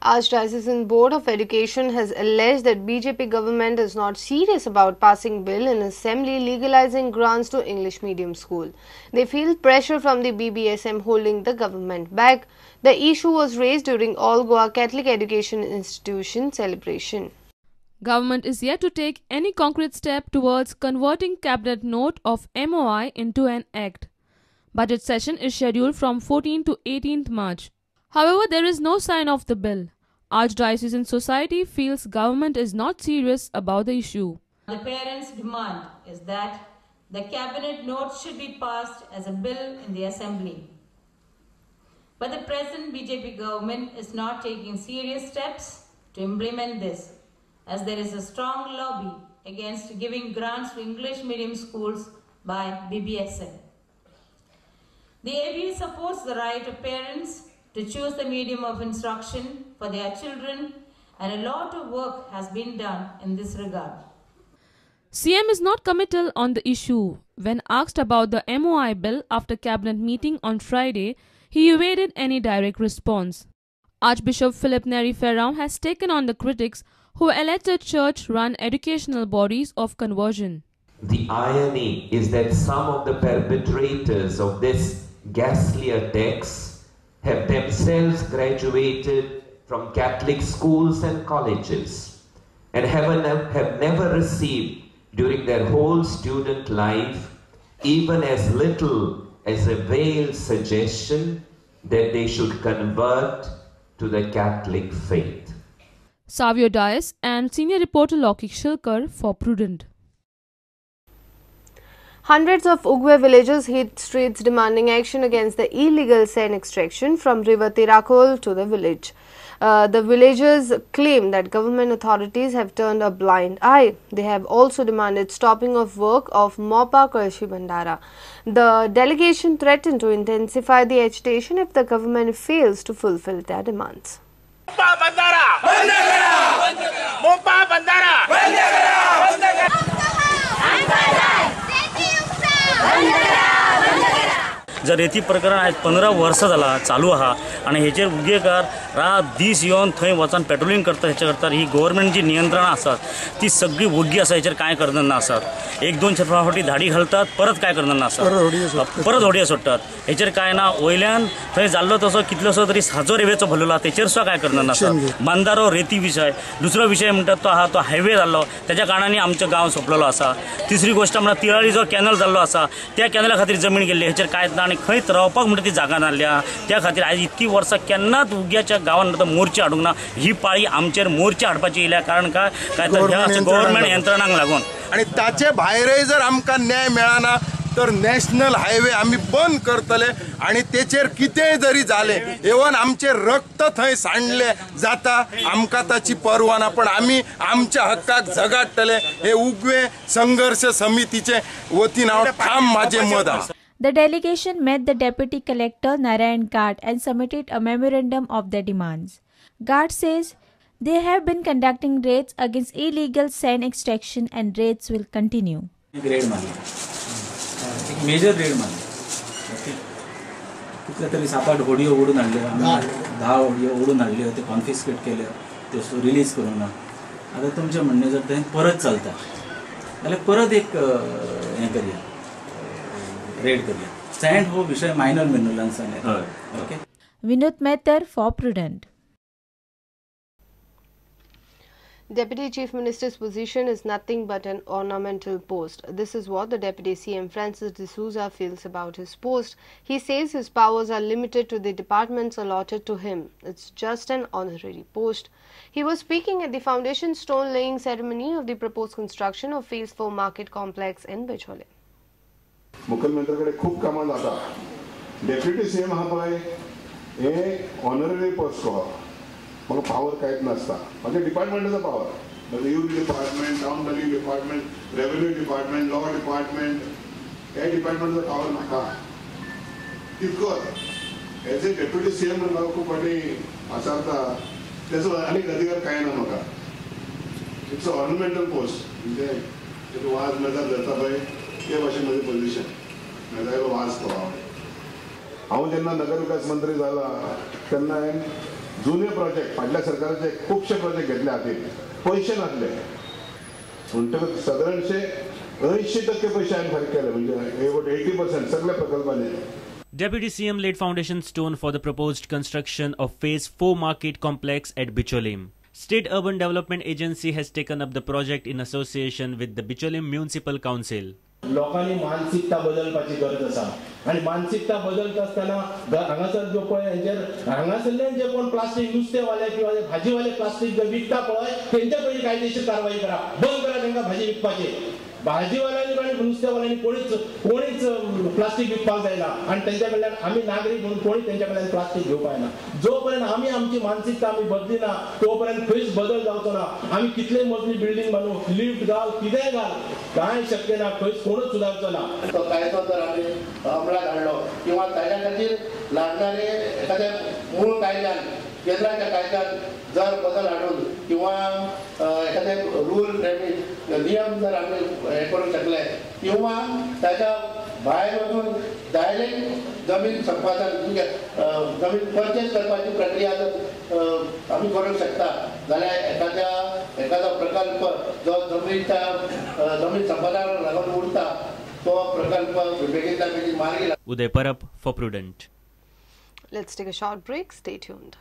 Archdiocesan Board of Education has alleged that BJP government is not serious about passing bill in assembly legalizing grants to English medium school. They feel pressure from the BBSM holding the government back. The issue was raised during All Goa Catholic Education Institution celebration. Government is yet to take any concrete step towards converting cabinet note of MOI into an act. Budget session is scheduled from 14th to 18th March. However, there is no sign of the bill. Archdiocesan Society feels government is not serious about the issue. The parents' demand is that the cabinet note should be passed as a bill in the assembly. But the present BJP government is not taking serious steps to implement this, as there is a strong lobby against giving grants to English medium schools by BBSM. The ABU supports the right of parents to choose the medium of instruction for their children, and a lot of work has been done in this regard. CM is not committal on the issue. When asked about the MOI bill after cabinet meeting on Friday, he evaded any direct response. Archbishop Philip Neri Ferrão has taken on the critics who allege the church-run educational bodies of conversion. The irony is that some of the perpetrators of this ghastly attacks have themselves graduated from Catholic schools and colleges and have never received during their whole student life even as little as a veiled suggestion that they should convert to the Catholic faith. Savio Dias and senior reporter Lokik Shilkar for Prudent. Hundreds of Ugwe villagers hit streets demanding action against the illegal sand extraction from river Tirakol to the village. The villagers claim that government authorities have turned a blind eye. They have also demanded stopping of work of Mopa Kalshi Bandara. The delegation threatened to intensify the agitation if the government fails to fulfill their demands. Mopa Bandara! Mopa Bandara! जर रेती प्रकरण आज 15 वर्ष जाला चालू आहा आणि हेचेर उद्देकार रात दीस येवन थंय वचून पेट्रोलिंग करता हेच्या करता ही गव्हर्नमेंट जी नियंत्रणा आसात ती सगळी वोग्गी आसा हेचेर कांय करना आसात एक दोन फावटी धाडी घालतात परत काय करना आसात परत होडये सोडटात हेचेर काय ना वयल्यान थंय जाल्लो तसो कितलोसो तरी साजो रेवेचो भरलेलो तेचेर सुद्धा काय करना आसात बांदारो रेती विषय दुसरो विषय म्हणटात तो आहा तो हायवे जाल्लो त्याच्या कारणांनी आमचो गांव सोंपलेलो आसा तिसरी गोष्ट म्हणल्यार तिराळी जो कॅनल जाल्लो आसा त्या कॅनला खातीर जमीन गेल्ली हेचेर कांयच ना आणि खंय रावपाक म्हणटा ती जागा नासल्या त्या खातीर आज इतकी वर्सां केन्नाच उग्याच्या गांवांत मोर्चे हाडूंक ना ही पाळी आमचेर मोर्चे हाडपाची येयल्या कारण काय तर ह्या गव्हर्नमेंट यंत्रणांक लागून आणि ताचे भायरय जर आमकां न्याय मेळना तर नॅशनल हायवे आमी बंद करतले आणि तेचेर कितेंय जरी जालें इवन आमचे रक्त थंय सांडले जाता आमकां ताची पर्वा ना पण आमी आमच्या हक्काक झगडटले हे उगवे संघर्ष समितीचे वतीन हांव ठाम म्हाजें मत आसा. The delegation met the Deputy Collector Narayan Ghat and submitted a memorandum of their demands. Ghat says they have been conducting raids against illegal sand extraction and raids will continue. Raid मारली, एक major red मारली. कितल्या तरी 7-8 होडयो ओडून हाडल्यो, 10 होडयो ओडून हाडल्यो, ते confiscate केल्यो, ते रिलीज करूंक ना. आता तुमचें म्हणणें जर थंय परत चलता जाल्यार परत एक हें करया रेड करूया. सॅन्ड हो विषय मायनर मिनरल्सांनी येता. Okay. Vinod Mehtar for Prudent. Deputy Chief Minister's position is nothing but an ornamental post. This is what the Deputy CM Francis D'Souza feels about his post. He says his powers are limited to the departments allotted to him. It's just an honorary post. He was speaking at the foundation stone laying ceremony of the proposed construction of Phase 4 Market Complex in Bichole. मुख्यमंत्र्याकडे खूप कामां जाता. Deputy CM हा पळय हे honorary post कहो म्हाका power कांयच नासता. म्हाज्या डिपार्टमेंटाचो पावर म्हणजे youth department, town planning department, revenue department, law department हे डिपार्टमेंटाचो पावर म्हाका तितकोच. एज ए डेप्युटी सीएम म्हाका खूप फाटी आसारता तेचो आनीक अधिकार कांय ना म्हाका. इट्स अ ऑर्नमेंटल पोस्ट म्हणजे तेचो वाज मेजार जाता पळय ते भाशेन म्हजें पोजिशन मेजायलो वाज तो हांव जेन्ना नगर विकास मंत्री जाला तेन्ना हांवें जुने प्रोजेक्ट फाटल्या सरकाराचे खूपशे प्रोजेक्ट घेतले हातीन पैसे नासले म्हणटकच साधारणशे 80% पैसे आम्ही फारीक केले म्हणजे 80% सगळ्या प्रकल्पांनी. Deputy CM laid foundation stone for the proposed construction of Phase 4 Market Complex at Bicholim. State Urban Development Agency has taken up the project in association with the Bicholim Municipal Council. लोकांनी मानसिकता बदलपाची गरज आसा आणि मानसिकता बदलता असताना हांगासर जो पळय हेंचेर हांगासरले जे कोण प्लास्टीक नुस्तेवाले किंवा भाजीवाले प्लास्टीक जे विकता पळय तेंच्या पयलीं कायदेशीर कारवाई करा, बंद करा तांकां भाजी विकपाची. भाजीवाल्यांनी आणि नुस्तेवाल्यांनी कोणीच प्लास्टीक विकपाक जायना आणि त्यांच्या कडल्यान आमी नागरीक म्हणून कोणी त्यांच्या कडल्यान प्लास्टीक घेवपाक येना. जोपर्यंत आमी आमची मानसिकता आमी बदलिना तोपर्यंत खंयच बदल जावचो ना. आमी कितले मजली बिल्डींग बांदू, लिफ्ट घाल, कितेंय घाल, कांय शक्य ना, खंयच कोणूच सुदारचो ना. तो कायदो जर आमी अंमलात हाडलो किंवा ताच्या खातीर लागणारे एखाद्या मूळ कायद्यान केंद्राच्या कायद्यात जर बदल हाडून किंवा एखादे रूल नियम जर आम्ही हे करू शकले किंवा त्याच्या भायर वचून डायरेक्ट जमीन संपादन जमीन परचेस करपाची प्रक्रिया जर आम्ही करूंक शकता जाल्यार एखादा प्रकल्प जो जमीन संपादनाक लागून उरता तो प्रकल्प बेगीनच्या बेगीन मार्गी लागता. Uday Parab for Prudent. Let's take a short break. Stay tuned.